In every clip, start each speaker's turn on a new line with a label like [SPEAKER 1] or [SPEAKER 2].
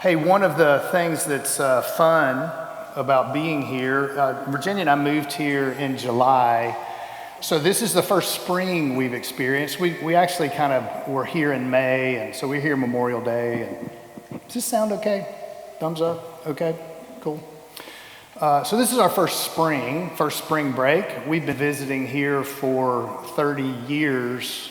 [SPEAKER 1] Hey, one of the things that's fun about being here, Virginia and I moved here in July, so this is the first spring we've experienced. We actually kind of were here in May, and so we're here Memorial Day. And does this sound okay? Thumbs up? Okay, cool. So this is our first spring break. We've been visiting here for 30 years,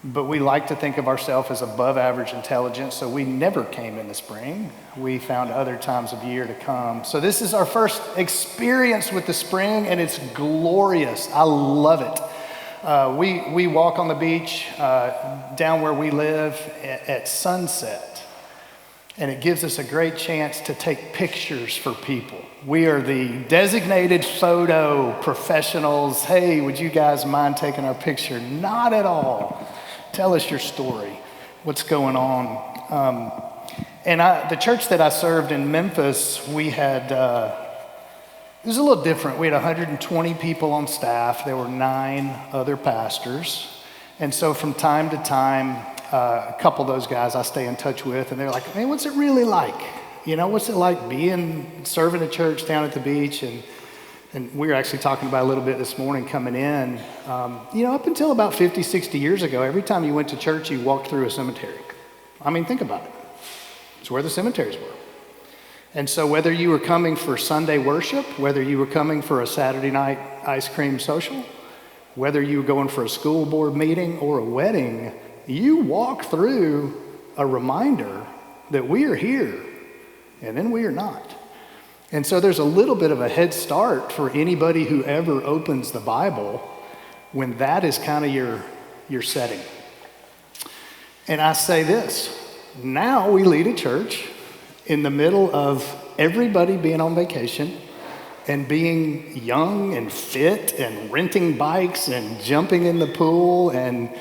[SPEAKER 1] but we like to think of ourselves as above average intelligence, so we never came in the spring. We found other times of year to come. So this is our first experience with the spring, and it's glorious. I love it. We walk on the beach down where we live at sunset, and it gives us a great chance to take pictures for people. We are the designated photo professionals. Hey, would you guys mind taking our picture? Not at all. Tell us your story. What's going on? The church that I served in Memphis, we had, it was a little different. We had 120 people on staff. There were 9 other pastors. And so from time to time, a couple of those guys I stay in touch with, and they're like, man, what's it really like? You know, what's it like serving a church down at the beach? And we were actually talking about a little bit this morning coming in. Up until about 50, 60 years ago, every time you went to church, you walked through a cemetery. I mean, think about it. It's where the cemeteries were. And so whether you were coming for Sunday worship, whether you were coming for a Saturday night ice cream social, whether you were going for a school board meeting or a wedding, you walk through a reminder that we are here, and then we are not. And so there's a little bit of a head start for anybody who ever opens the Bible when that is kind of your setting. And I say this, now we lead a church in the middle of everybody being on vacation and being young and fit and renting bikes and jumping in the pool and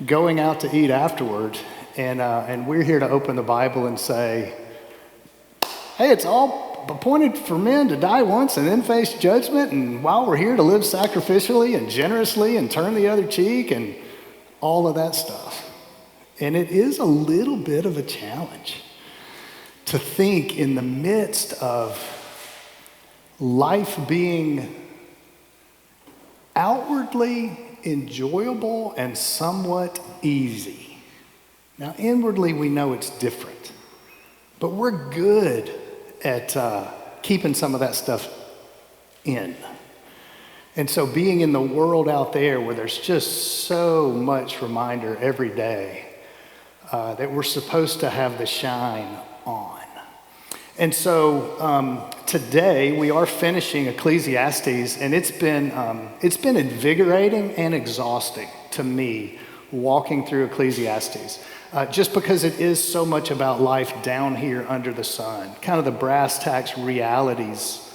[SPEAKER 1] going out to eat afterward. And we're here to open the Bible and say, hey, it's all appointed for men to die once and then face judgment, and while we're here to live sacrificially and generously and turn the other cheek and all of that stuff. And it is a little bit of a challenge to think in the midst of life being outwardly enjoyable and somewhat easy. Now, inwardly, we know it's different, but we're good at keeping some of that stuff in. And so being in the world out there where there's just so much reminder every day that we're supposed to have the shine on. And so today we are finishing Ecclesiastes, and it's been invigorating and exhausting to me walking through Ecclesiastes. Just because it is so much about life down here under the sun, kind of the brass tacks realities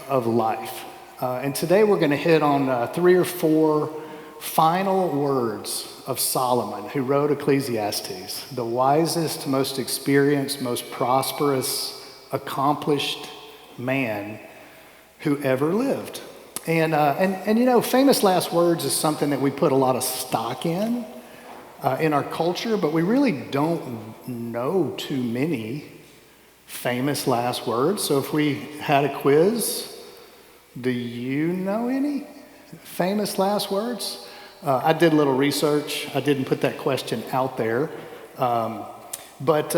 [SPEAKER 1] of life. And today we're going to hit on 3 or 4 final words of Solomon, who wrote Ecclesiastes, the wisest, most experienced, most prosperous, accomplished man who ever lived. And famous last words is something that we put a lot of stock in our culture, but we really don't know too many famous last words. So if we had a quiz, do you know any famous last words? I did a little research. I didn't put that question out there. But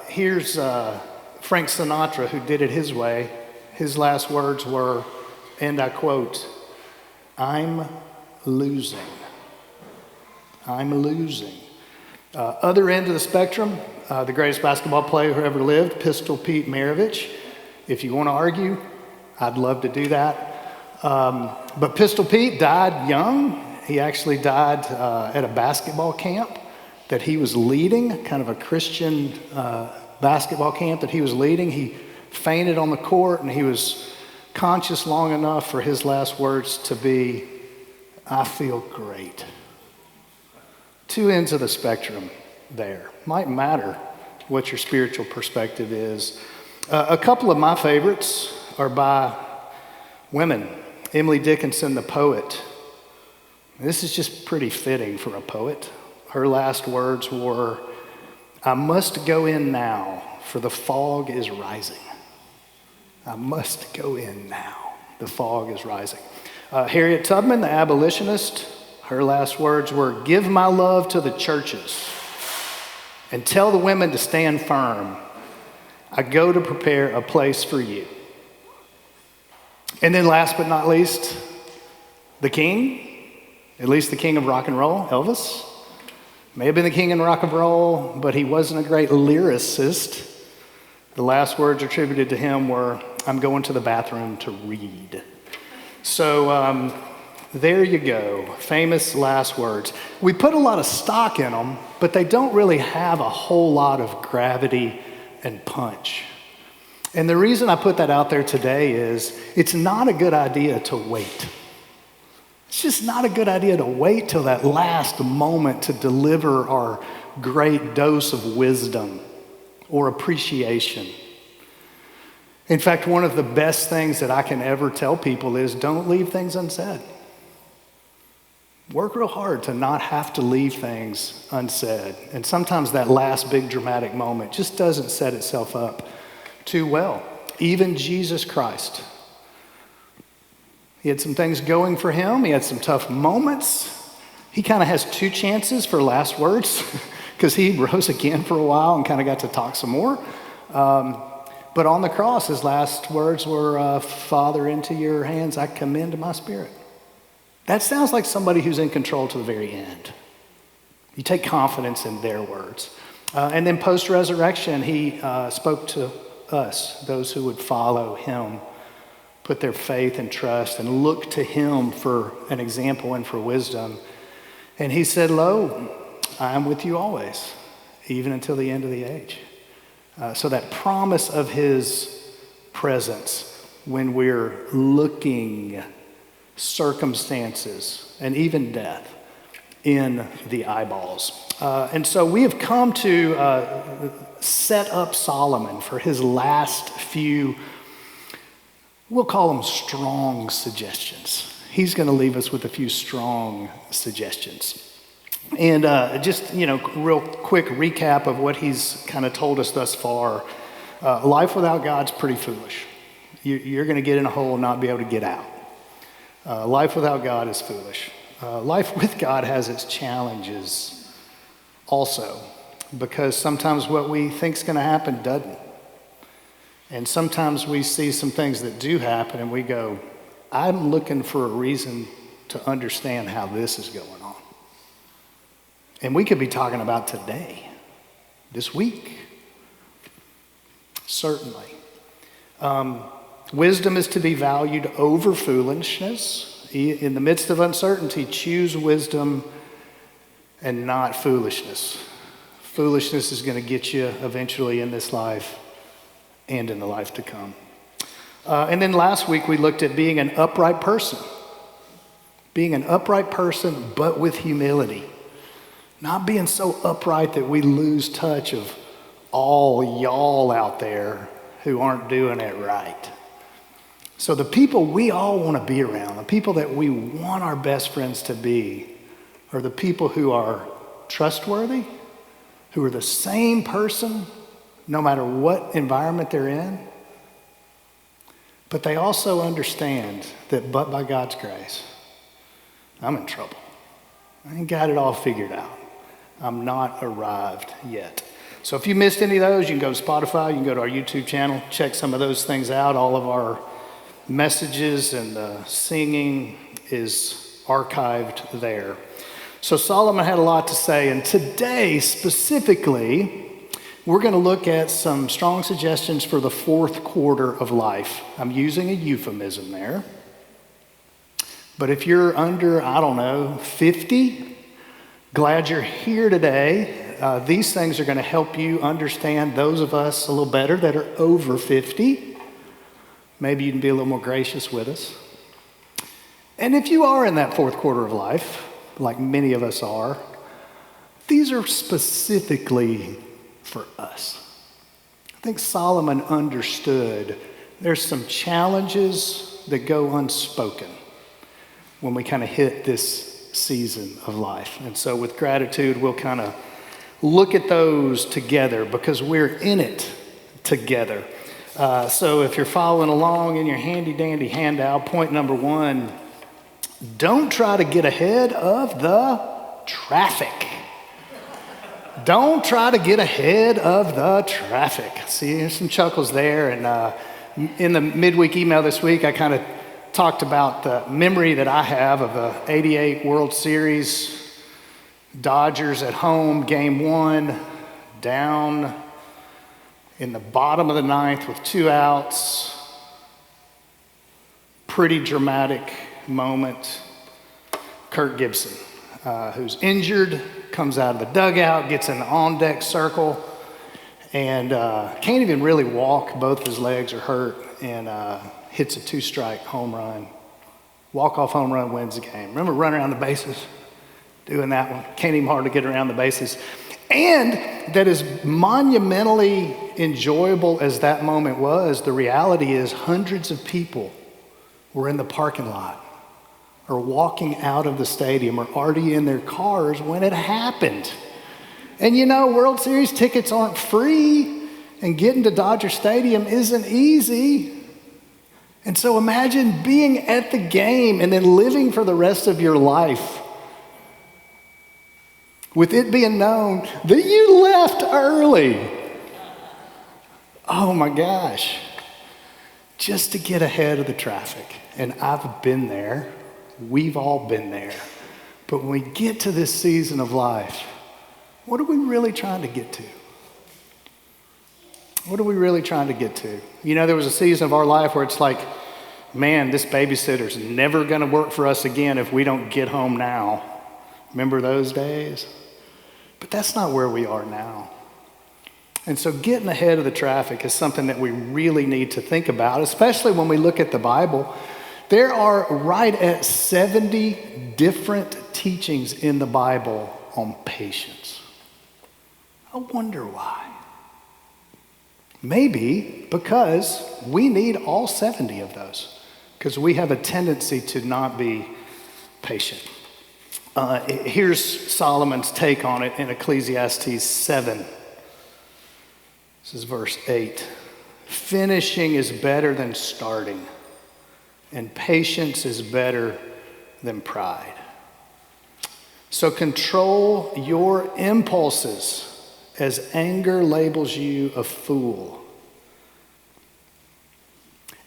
[SPEAKER 1] here's Frank Sinatra, who did it his way. His last words were, and I quote, "I'm losing. I'm losing." Other end of the spectrum, the greatest basketball player who ever lived, Pistol Pete Maravich. If you want to argue, I'd love to do that. But Pistol Pete died young. He actually died at a basketball camp that he was leading, kind of a Christian basketball camp that he was leading. He fainted on the court, and he was conscious long enough for his last words to be, "I feel great." 2 ends of the spectrum there. Might matter what your spiritual perspective is. A couple of my favorites are by women. Emily Dickinson, the poet. This is just pretty fitting for a poet. Her last words were, I must go in now, for the fog is rising. I must go in now. The fog is rising. Harriet Tubman, the abolitionist, her last words were, "Give my love to the churches and tell the women to stand firm. I go to prepare a place for you." And then last but not least, the king, at least the king of rock and roll, Elvis. May have been the king in rock and roll, but he wasn't a great lyricist. The last words attributed to him were, "I'm going to the bathroom to read." So there you go, famous last words. We put a lot of stock in them, but they don't really have a whole lot of gravity and punch. And the reason I put that out there today is it's not a good idea to wait. It's just not a good idea to wait till that last moment to deliver our great dose of wisdom or appreciation. In fact, one of the best things that I can ever tell people is don't leave things unsaid. Work real hard to not have to leave things unsaid. And sometimes that last big dramatic moment just doesn't set itself up too well. Even Jesus Christ, he had some things going for him. He had some tough moments. He kind of has two chances for last words because he rose again for a while and kind of got to talk some more. But on the cross, his last words were, "Father, into your hands I commend my spirit." That sounds like somebody who's in control to the very end. You take confidence in their words. And then post-resurrection, he spoke to us, those who would follow him, put their faith and trust and look to him for an example and for wisdom. And he said, "Lo, I am with you always, even until the end of the age." So that promise of his presence when we're looking circumstances and even death in the eyeballs. And so we have come to set up Solomon for his last few, we'll call them strong suggestions. He's going to leave us with a few strong suggestions. And just, real quick recap of what he's kind of told us thus far. Life without God's pretty foolish. You're going to get in a hole and not be able to get out. Life without God is foolish. Life with God has its challenges also, because sometimes what we think is going to happen doesn't. And sometimes we see some things that do happen and we go, I'm looking for a reason to understand how this is going on. And we could be talking about today, this week. Certainly. Wisdom is to be valued over foolishness. In the midst of uncertainty, choose wisdom and not foolishness. Foolishness is going to get you eventually in this life and in the life to come. And then last week we looked at being an upright person. Being an upright person, but with humility. Not being so upright that we lose touch of all y'all out there who aren't doing it right. So the people we all want to be around, the people that we want our best friends to be, are the people who are trustworthy, who are the same person no matter what environment they're in, but they also understand that but by God's grace, I'm in trouble. I ain't got it all figured out. I'm not arrived yet. So if you missed any of those, you can go to Spotify, you can go to our YouTube channel, check some of those things out. All of our messages and the singing is archived there. So Solomon had a lot to say, and today specifically, we're going to look at some strong suggestions for the fourth quarter of life. I'm using a euphemism there. But if you're under, 50, glad you're here today. These things are going to help you understand those of us a little better that are over 50. Maybe you can be a little more gracious with us. And if you are in that fourth quarter of life, like many of us are, these are specifically for us. I think Solomon understood there's some challenges that go unspoken when we kind of hit this season of life. And so with gratitude, we'll kind of look at those together because we're in it together. So if you're following along in your handy dandy handout, point number 1, don't try to get ahead of the traffic. Don't try to get ahead of the traffic. See, there's some chuckles there. And in the midweek email this week, I kind of talked about the memory that I have of the '88 World Series, Dodgers at home, game 1, down in the bottom of the 9th with 2 outs. Pretty dramatic moment. Kirk Gibson, who's injured, comes out of the dugout, gets in the on-deck circle, and can't even really walk. Both his legs are hurt, and hits a 2-strike home run. Walk-off home run wins the game. Remember running around the bases? Doing that one. Can't even hardly get around the bases. And that as monumentally enjoyable as that moment was, the reality is hundreds of people were in the parking lot or walking out of the stadium or already in their cars when it happened. And you know, World Series tickets aren't free, and getting to Dodger Stadium isn't easy. And so imagine being at the game and then living for the rest of your life with it being known that you left early. Oh my gosh. Just to get ahead of the traffic. And I've been there. We've all been there. But when we get to this season of life, what are we really trying to get to? What are we really trying to get to? You know, there was a season of our life where it's like, man, this babysitter's never going to work for us again if we don't get home now. Remember those days? But that's not where we are now. And so getting ahead of the traffic is something that we really need to think about, especially when we look at the Bible. There are right at 70 different teachings in the Bible on patience. I wonder why. Maybe because we need all 70 of those, because we have a tendency to not be patient. Here's Solomon's take on it in Ecclesiastes 7. This is verse 8. Finishing is better than starting, and patience is better than pride. So control your impulses, as anger labels you a fool.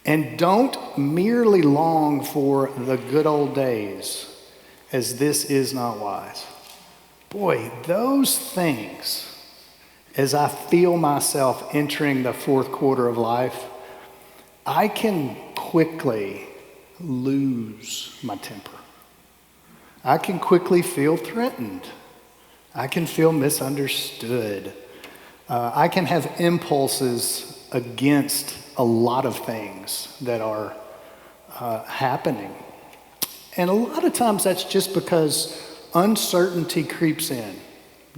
[SPEAKER 1] And don't merely long for the good old days, as this is not wise. Boy, those things, as I feel myself entering the 4th quarter of life, I can quickly lose my temper. I can quickly feel threatened. I can feel misunderstood. I can have impulses against a lot of things that are happening. And a lot of times that's just because uncertainty creeps in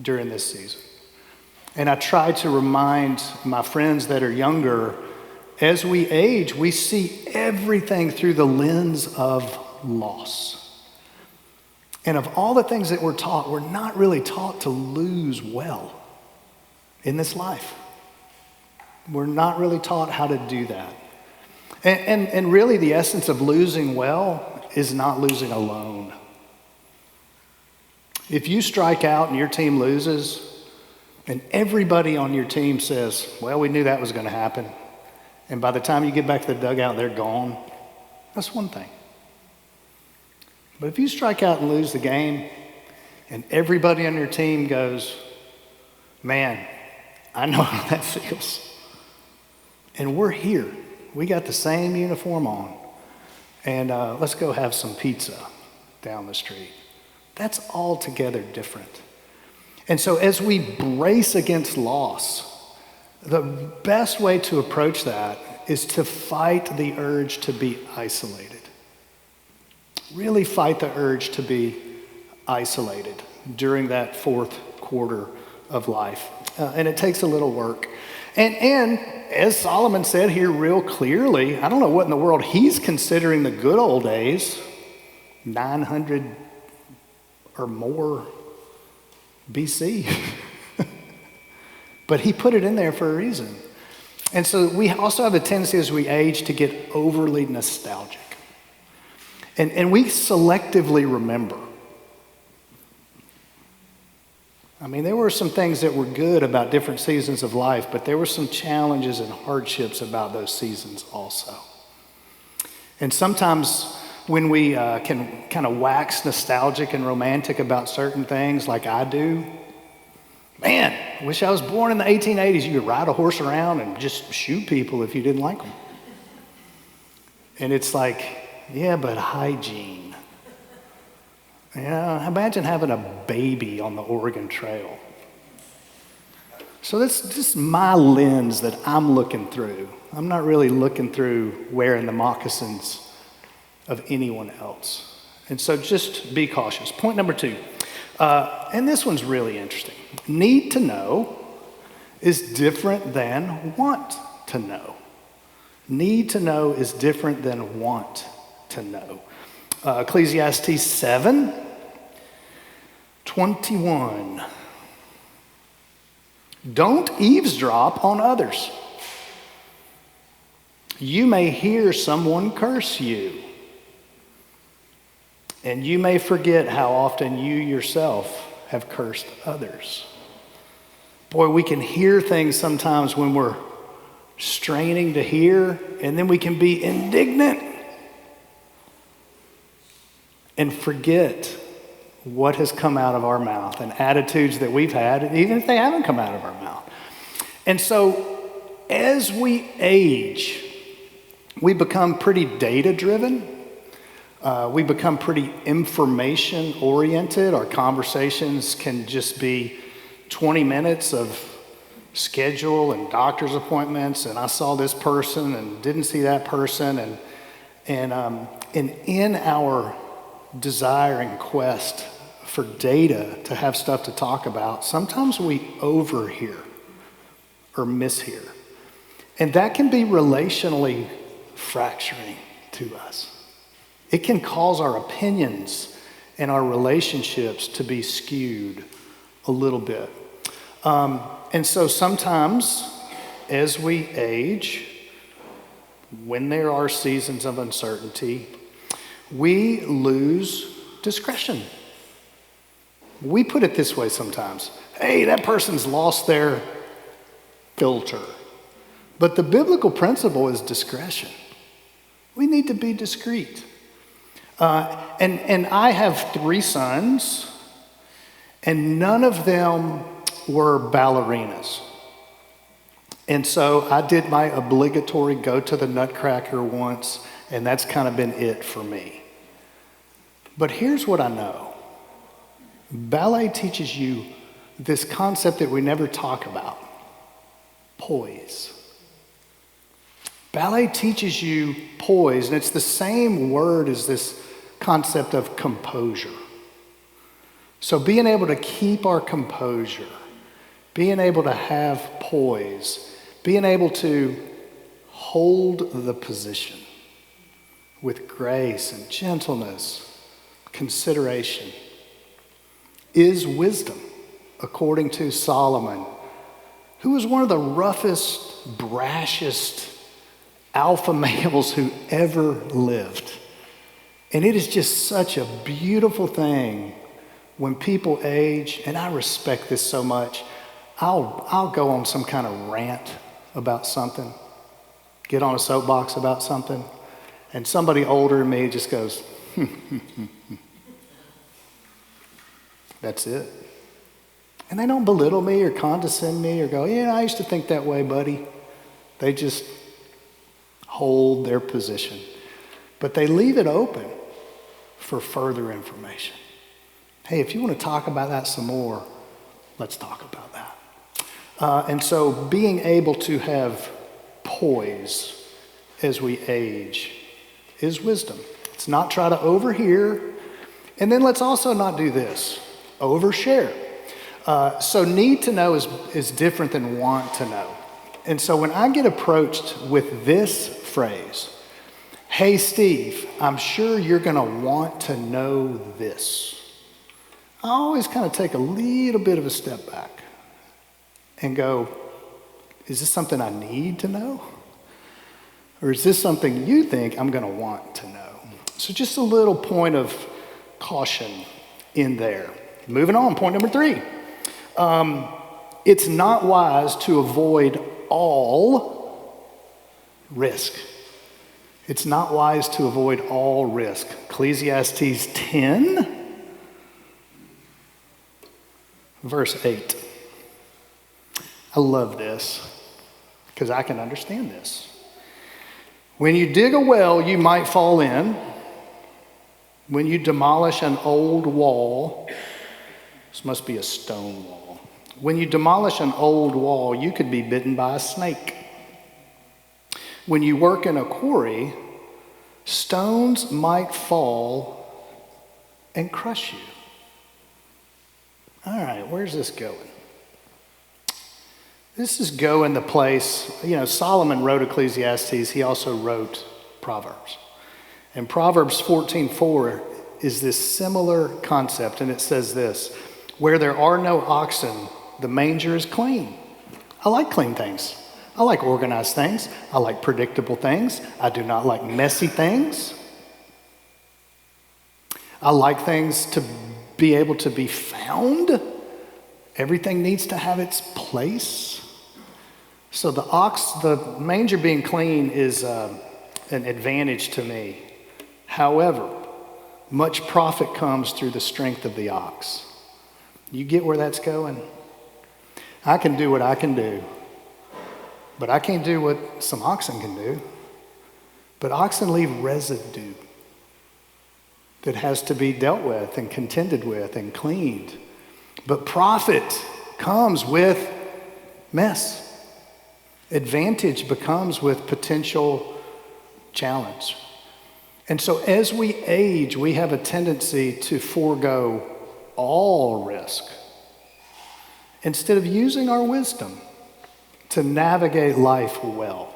[SPEAKER 1] during this season. And I try to remind my friends that are younger, as we age, we see everything through the lens of loss. And of all the things that we're taught, we're not really taught to lose well in this life. We're not really taught how to do that. And really the essence of losing well is not losing alone. If you strike out and your team loses, and everybody on your team says, well, we knew that was going to happen, and by the time you get back to the dugout, they're gone, that's one thing. But if you strike out and lose the game, and everybody on your team goes, man, I know how that feels. And we're here. We got the same uniform on. And let's go have some pizza down the street. That's altogether different. And so as we brace against loss, the best way to approach that is to fight the urge to be isolated. Really fight the urge to be isolated during that 4th quarter of life. And it takes a little work. And as Solomon said here real clearly, I don't know what in the world he's considering the good old days, 900 or more BC. but he put it in there for a reason. And so we also have a tendency as we age to get overly nostalgic. And we selectively remember. I mean, there were some things that were good about different seasons of life, but there were some challenges and hardships about those seasons also. And sometimes when we can kind of wax nostalgic and romantic about certain things like I do, man, I wish I was born in the 1880s. You could ride a horse around and just shoot people if you didn't like them. And it's like, yeah, but hygiene. Yeah, imagine having a baby on the Oregon Trail. So that's just my lens that I'm looking through. I'm not really looking through wearing the moccasins of anyone else. And so just be cautious. Point number 2, and this one's really interesting. Need to know is different than want to know. Need to know is different than want to know. Ecclesiastes 7:21. Don't eavesdrop on others. You may hear someone curse you, and you may forget how often you yourself have cursed others. Boy, we can hear things sometimes when we're straining to hear, and then we can be indignant and forget what has come out of our mouth and attitudes that we've had, even if they haven't come out of our mouth. And so as we age, we become pretty data-driven. We become pretty information-oriented. Our conversations can just be 20 minutes of schedule and doctor's appointments, and I saw this person and didn't see that person, and in our desire and quest for data to have stuff to talk about, sometimes we overhear or mishear. And that can be relationally fracturing to us. It can cause our opinions and our relationships to be skewed a little bit. And so sometimes as we age, when there are seasons of uncertainty, we lose discretion. We put it this way sometimes. Hey, that person's lost their filter. But the biblical principle is discretion. We need to be discreet. And I have 3 sons, and none of them were ballerinas. And so I did my obligatory go to the Nutcracker once, and that's kind of been it for me. But here's what I know. Ballet teaches you this concept that we never talk about, poise. Ballet teaches you poise, and it's the same word as this concept of composure. So being able to keep our composure, being able to have poise, being able to hold the position with grace and gentleness, consideration, is wisdom, according to Solomon, who was one of the roughest, brashest alpha males who ever lived. And it is just such a beautiful thing when people age, and I respect this so much. I'll go on some kind of rant about something, get on a soapbox about something, and somebody older than me just goes, that's it. And they don't belittle me or condescend me or go, yeah, I used to think that way, buddy. They just hold their position. But they leave it open for further information. Hey, if you want to talk about that some more, let's talk about that. And so being able to have poise as we age is wisdom. Let's not try to overhear. And then let's also not do this, overshare. So need to know is different than want to know. And so when I get approached with this phrase, hey, Steve, I'm sure you're going to want to know this, I always kind of take a little bit of a step back and go, Is this something I need to know? Or is this something you think I'm going to want to know? So just a little point of caution in there. Moving on, point number 3. It's not wise to avoid all risk. It's not wise to avoid all risk. Ecclesiastes 10, verse 8. I love this because I can understand this. When you dig a well, you might fall in. When you demolish an old wall, this must be a stone wall. When you demolish an old wall, you could be bitten by a snake. When you work in a quarry, stones might fall and crush you. All right, where's this going? This is going the place, Solomon wrote Ecclesiastes. He also wrote Proverbs. And Proverbs 14:4 is this similar concept, and it says this: where there are no oxen, the manger is clean. I like clean things. I like organized things. I like predictable things. I do not like messy things. I like things to be able to be found. Everything needs to have its place. So the manger being clean is an advantage to me. However, much profit comes through the strength of the ox. You get where that's going? I can do what I can do, but I can't do what some oxen can do. But oxen leave residue that has to be dealt with and contended with and cleaned. But profit comes with mess. Advantage becomes with potential challenge. And so as we age, we have a tendency to forego all risk instead of using our wisdom to navigate life well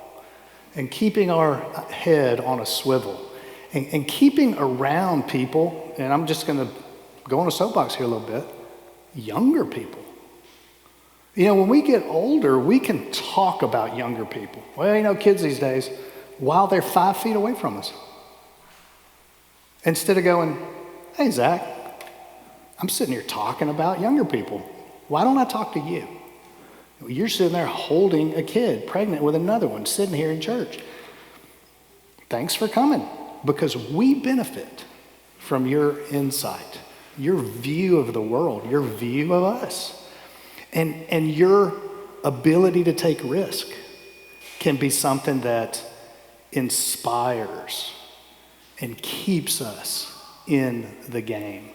[SPEAKER 1] and keeping our head on a swivel and keeping around people, and I'm just going to go on a soapbox here a little bit, younger people. When we get older, we can talk about younger people. Well, kids these days, while they're 5 feet away from us. Instead of going, hey, Zach, I'm sitting here talking about younger people. Why don't I talk to you? You're sitting there holding a kid, pregnant with another one, sitting here in church. Thanks for coming, because we benefit from your insight, your view of the world, your view of us. And your ability to take risk can be something that inspires and keeps us in the game.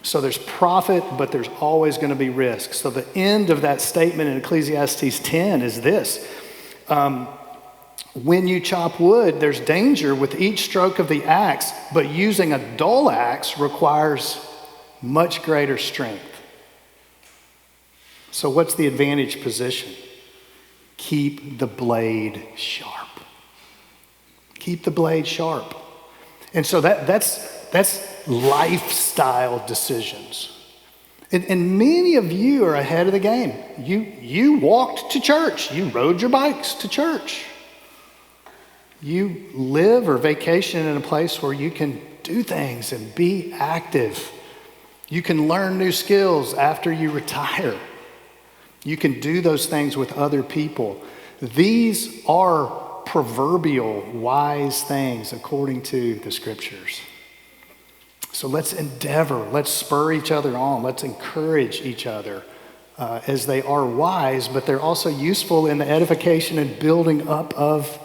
[SPEAKER 1] So there's profit, but there's always going to be risk. So the end of that statement in Ecclesiastes 10 is this. When you chop wood, there's danger with each stroke of the axe, but using a dull axe requires much greater strength. So what's the advantage position? Keep the blade sharp. Keep the blade sharp. And so that's lifestyle decisions. And many of you are ahead of the game. You walked to church. You rode your bikes to church. You live or vacation in a place where you can do things and be active. You can learn new skills after you retire. You can do those things with other people. These are proverbial wise things according to the scriptures. So let's endeavor, let's spur each other on, let's encourage each other as they are wise, but they're also useful in the edification and building up of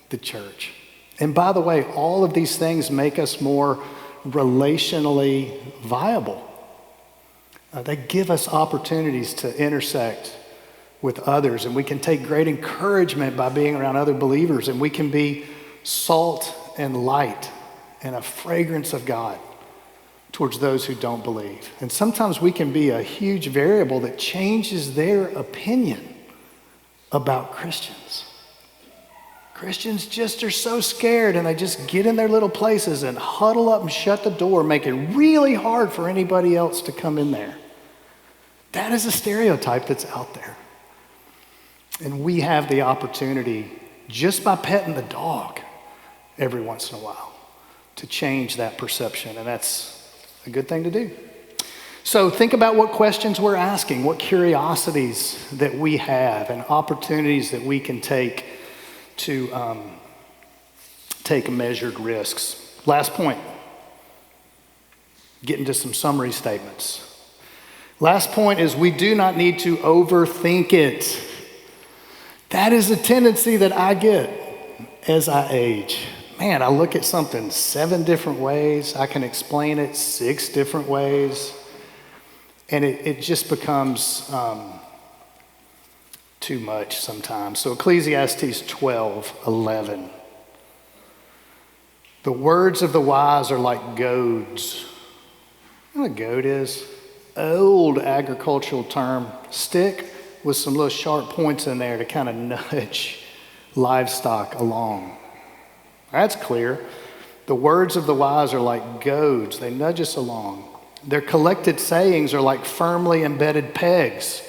[SPEAKER 1] the church. And by the way, all of these things make us more relationally viable. They give us opportunities to intersect with others, and we can take great encouragement by being around other believers, and we can be salt and light and a fragrance of God towards those who don't believe. And sometimes we can be a huge variable that changes their opinion about Christians. Christians just are so scared, and they just get in their little places and huddle up and shut the door, make it really hard for anybody else to come in there. That is a stereotype that's out there. And we have the opportunity, just by petting the dog every once in a while, to change that perception. And that's a good thing to do. So think about what questions we're asking, what curiosities that we have, and opportunities that we can take to take measured risks. Last point, get into some summary statements. Last point is we do not need to overthink it. That is a tendency that I get as I age. Man, I look at something 7 different ways. I can explain it 6 different ways. And it just becomes too much sometimes. So Ecclesiastes 12:11. The words of the wise are like goads. You know what a goad is? Old agricultural term. Stick with some little sharp points in there to kind of nudge livestock along. That's clear. The words of the wise are like goads. They nudge us along. Their collected sayings are like firmly embedded pegs.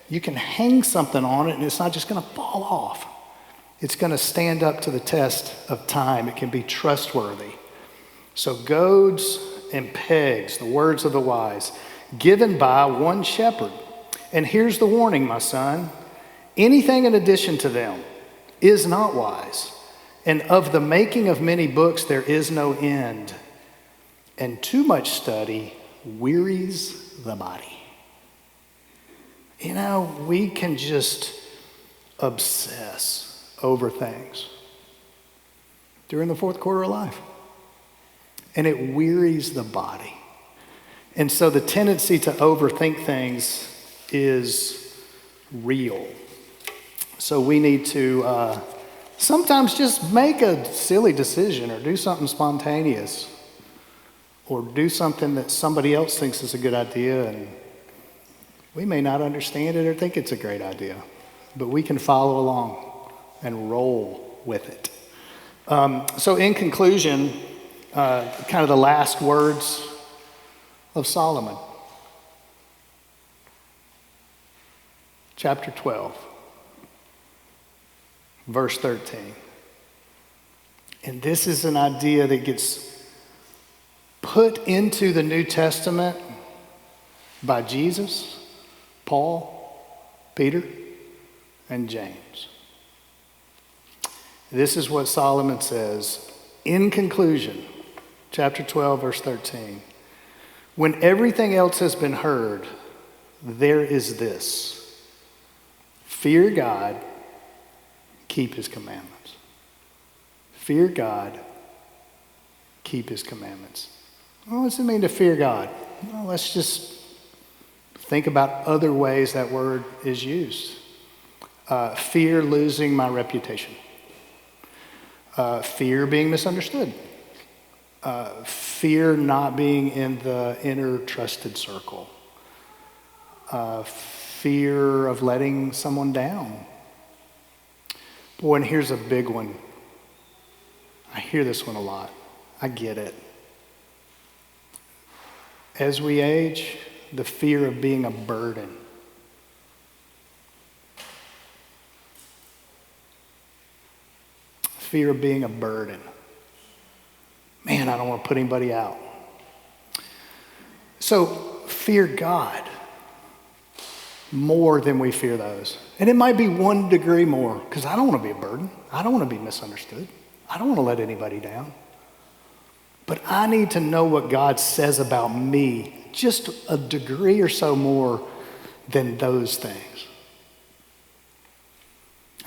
[SPEAKER 1] You can hang something on it and it's not just going to fall off. It's going to stand up to the test of time. It can be trustworthy. So goads and pegs, the words of the wise, given by one shepherd. And here's the warning, my son. Anything in addition to them is not wise. And of the making of many books there is no end. And too much study wearies the body. You know, we can just obsess over things during the 4th quarter of life. And it wearies the body. And so the tendency to overthink things is real. So we need to sometimes just make a silly decision or do something spontaneous or do something that somebody else thinks is a good idea, and we may not understand it or think it's a great idea, but we can follow along and roll with it. So in conclusion, kind of the last words of Solomon. Chapter 12, verse 13. And this is an idea that gets put into the New Testament by Jesus, Paul, Peter, and James. This is what Solomon says in conclusion, chapter 12, verse 13. When everything else has been heard, there is this: fear God, keep his commandments. Fear God, keep his commandments. Well, what does it mean to fear God? Well, let's just think about other ways that word is used. Fear losing my reputation. Fear being misunderstood. Fear not being in the inner trusted circle. Fear of letting someone down. Boy, and here's a big one. I hear this one a lot. I get it. As we age, the fear of being a burden. Fear of being a burden. Man, I don't want to put anybody out. So fear God more than we fear those. And it might be 1 degree more, because I don't want to be a burden. I don't want to be misunderstood. I don't want to let anybody down. But I need to know what God says about me just a degree or so more than those things.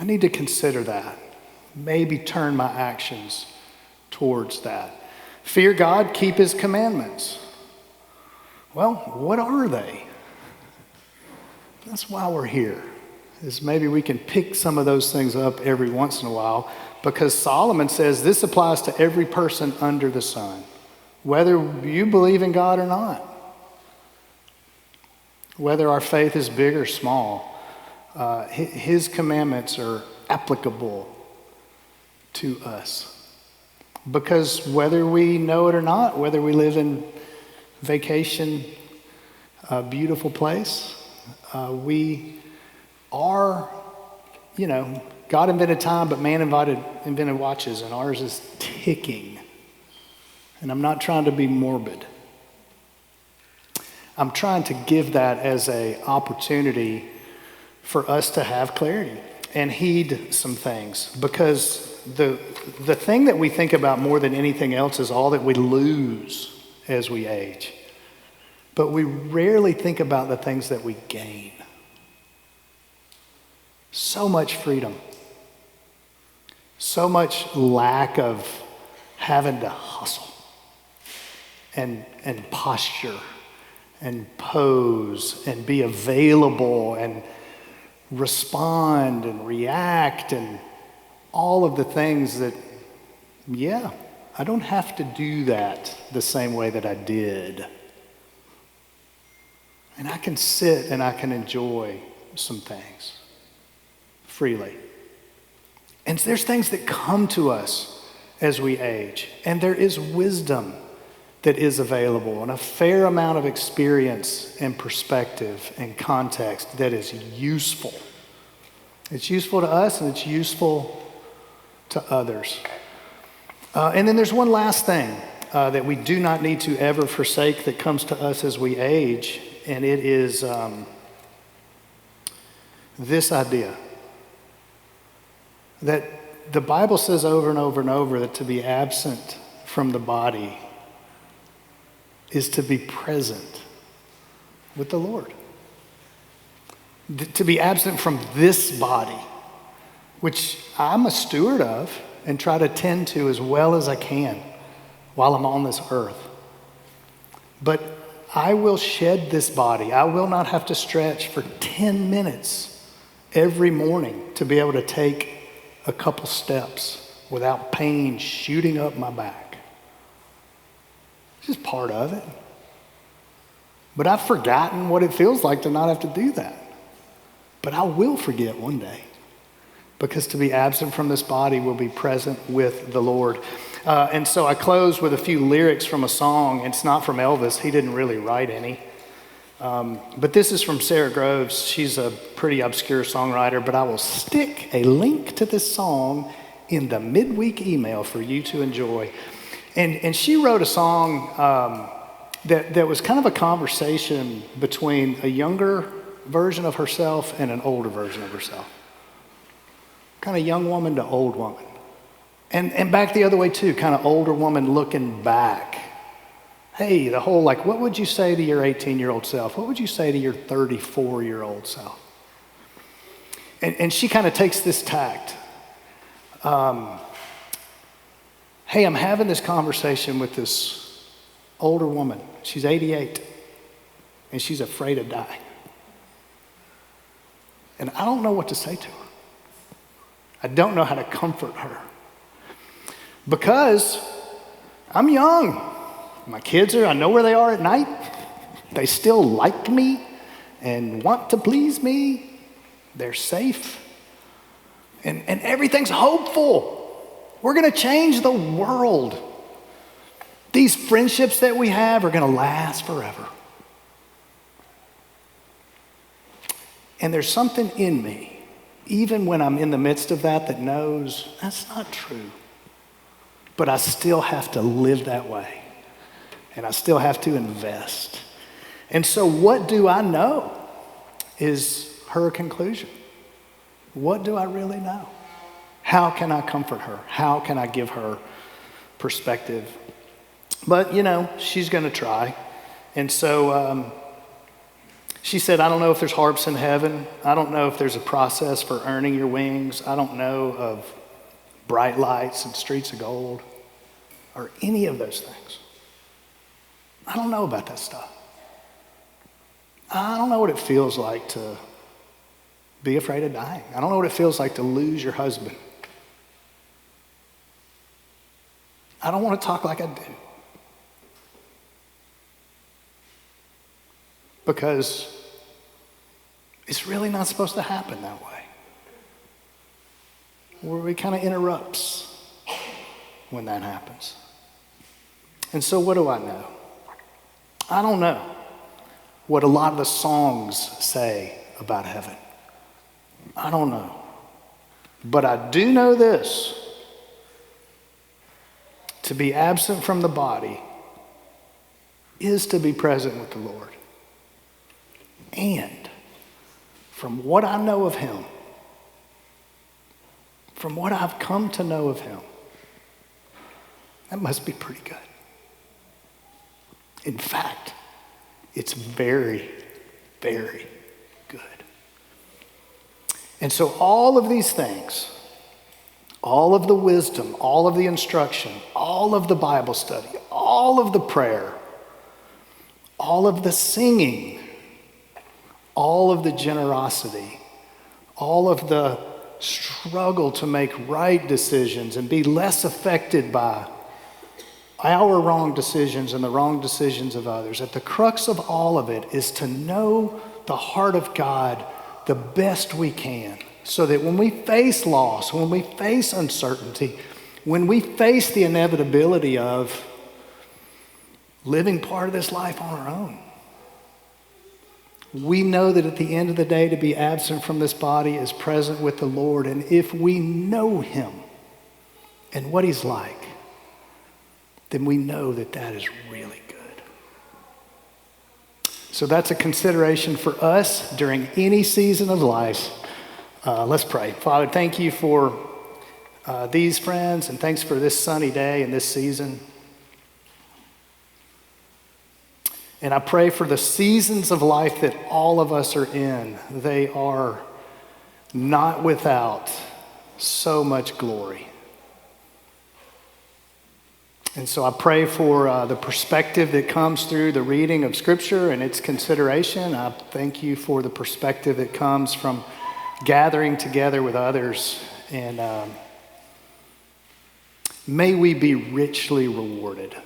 [SPEAKER 1] I need to consider that. Maybe turn my actions towards that. Fear God, keep his commandments. Well, what are they? That's why we're here, is maybe we can pick some of those things up every once in a while, because Solomon says this applies to every person under the sun, whether you believe in God or not, whether our faith is big or small. His commandments are applicable to us, because whether we know it or not, whether we live in vacation, a beautiful place, we are God invented time, but man invented watches, and ours is ticking. And I'm not trying to be morbid. I'm trying to give that as an opportunity for us to have clarity and heed some things. Because the thing that we think about more than anything else is all that we lose as we age. But we rarely think about the things that we gain. So much freedom. So much lack of having to hustle and posture and pose and be available and respond and react and all of the things that, I don't have to do that the same way that I did. And I can sit and I can enjoy some things freely. And there's things that come to us as we age. And there is wisdom that is available and a fair amount of experience and perspective and context that is useful. It's useful to us and it's useful to others. And then there's one last thing that we do not need to ever forsake that comes to us as we age, and it is this idea that the Bible says over and over and over that to be absent from the body is to be present with the Lord. To be absent from this body, which I'm a steward of and try to tend to as well as I can while I'm on this earth. But I will shed this body. I will not have to stretch for 10 minutes every morning to be able to take a couple steps without pain shooting up my back. It's just part of it. But I've forgotten what it feels like to not have to do that. But I will forget one day, because to be absent from this body will be present with the Lord. And so I close with a few lyrics from a song. It's not from Elvis. He didn't really write any. But this is from Sarah Groves. She's a pretty obscure songwriter, but I will stick a link to this song in the midweek email for you to enjoy. And she wrote a song that was kind of a conversation between a younger version of herself and an older version of herself. Kind of young woman to old woman. And back the other way too, kind of older woman looking back. Hey, the whole what would you say to your 18-year-old self? What would you say to your 34-year-old self? And she kind of takes this tact. Hey, I'm having this conversation with this older woman. She's 88, and she's afraid of dying. And I don't know what to say to her. I don't know how to comfort her. Because I'm young. My kids I know where they are at night. They still like me and want to please me. They're safe. And everything's hopeful. We're going to change the world. These friendships that we have are going to last forever. And there's something in me, even when I'm in the midst of that knows that's not true. But I still have to live that way. And I still have to invest. And so what do I know is her conclusion. What do I really know? How can I comfort her? How can I give her perspective? But, she's going to try. And so she said, I don't know if there's harps in heaven. I don't know if there's a process for earning your wings. I don't know of bright lights and streets of gold or any of those things. I don't know about that stuff. I don't know what it feels like to be afraid of dying. I don't know what it feels like to lose your husband. I don't want to talk like I do. Because it's really not supposed to happen that way. Where it kind of interrupts when that happens. And so what do I know? I don't know what a lot of the songs say about heaven. I don't know. But I do know this, to be absent from the body is to be present with the Lord. And from what I know of him, from what I've come to know of him, that must be pretty good. In fact, it's very, very good. And so all of these things, all of the wisdom, all of the instruction, all of the Bible study, all of the prayer, all of the singing, all of the generosity, all of the struggle to make right decisions and be less affected by our wrong decisions and the wrong decisions of others. At the crux of all of it is to know the heart of God the best we can, so that when we face loss, when we face uncertainty, when we face the inevitability of living part of this life on our own, we know that at the end of the day, to be absent from this body is present with the Lord. And if we know him and what he's like, then we know that that is really good. So that's a consideration for us during any season of life. Let's pray. Father, thank you for these friends, and thanks for this sunny day and this season. And I pray for the seasons of life that all of us are in. They are not without so much glory. And so I pray for the perspective that comes through the reading of Scripture and its consideration. I thank you for the perspective that comes from gathering together with others. And may we be richly rewarded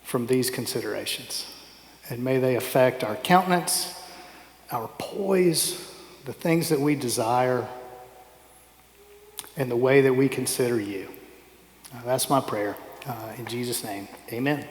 [SPEAKER 1] from these considerations. And may they affect our countenance, our poise, the things that we desire, and the way that we consider you. That's my prayer. In Jesus' name, amen.